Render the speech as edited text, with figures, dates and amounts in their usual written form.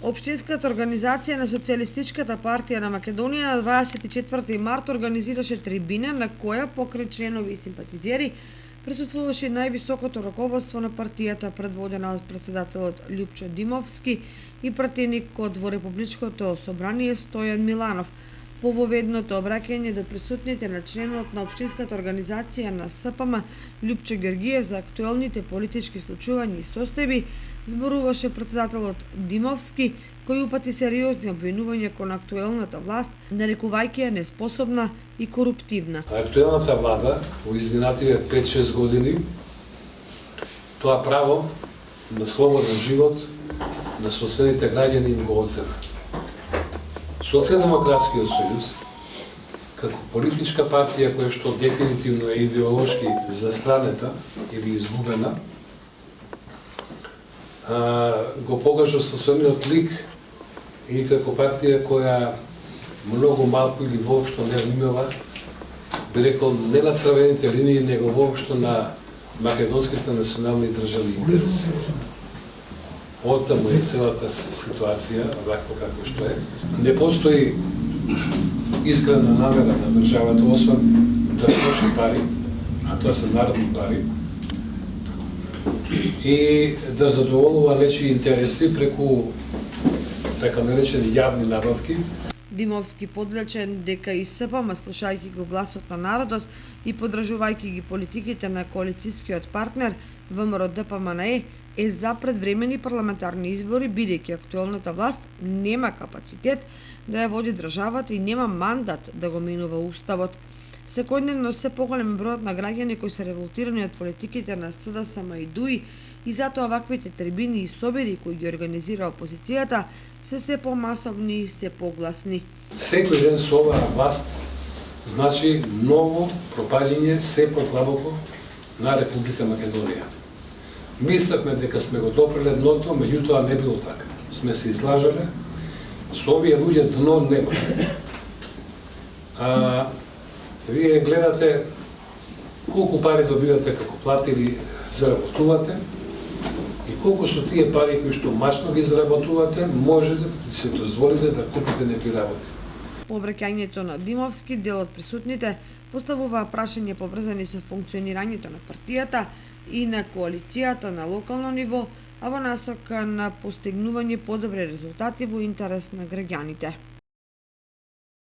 Општинската организација на Социјалистичката партија на Македонија на 24 март организираше трибина на која покрај членови и симпатизери присуствуваше највисокото раководство на партијата, предводена од председателот Љупчо Димовски и пратеникот во Републичкото собрание Стојан Миланов. Пововедното обраќање до присутните на членот на Општинската организација на СПМ Љупчо Ѓорѓиев за актуелните политички случувања и состојби зборуваше председателот Димовски, кој упати сериозни обвинувања кон актуелната власт, нарекувајќи ја неспособна и коруптивна. Актуелната влада во изминативе 5-6 години тоа право на слободен живот на соседните граѓани им го одзема. Социјалдемократскиот сојуз, како политичка партија која што дефинитивно е идеолошки застранета или изгубена, го покажа со својот лик и како партија која многу малку или воопшто не внимава, би рекол, не на црвените линии, него воопшто на македонските национални државни интереси. Оттаму е целата ситуација, вакво како што е. Не постои искрена намера на државата, освен да троши пари, а тоа се народни пари, и да задоволува нечии интереси преку така наречени јавни набавки. Димовски подлечен дека и СПМ, слушајќи го гласот на народот и поддржувајќи ги политиките на коалицијскиот партнер ВМРО-ДПМНЕ, е за предвремени парламентарни избори, бидејќи актуелната власт нема капацитет да ја води државата и нема мандат да го менува уставот. Секојдневно се поголем бројот на граѓани кои се револтирани од политиките на СДСМ и ДУИ, и затоа ваквите трибини и собери кои ги организира опозицијата се помасовни и се погласни. Секој ден со оваа власт значи ново пропаѓање се подлабоко на Република Македонија. Мислевме дека сме го допреле дното, меѓутоа не било така. Сме се излажале, со овие луѓе дно нема. Вие гледате колку пари добивате како плати или заработувате и колку со тие пари кои што мачно ги заработувате, може да се дозволите да купите некои работи. По обраќањето на Димовски, дел од присутните поставуваа прашања поврзани со функционирањето на партијата и на коалицијата на локално ниво, а во насока на постигнување подобри резултати во интерес на граѓаните.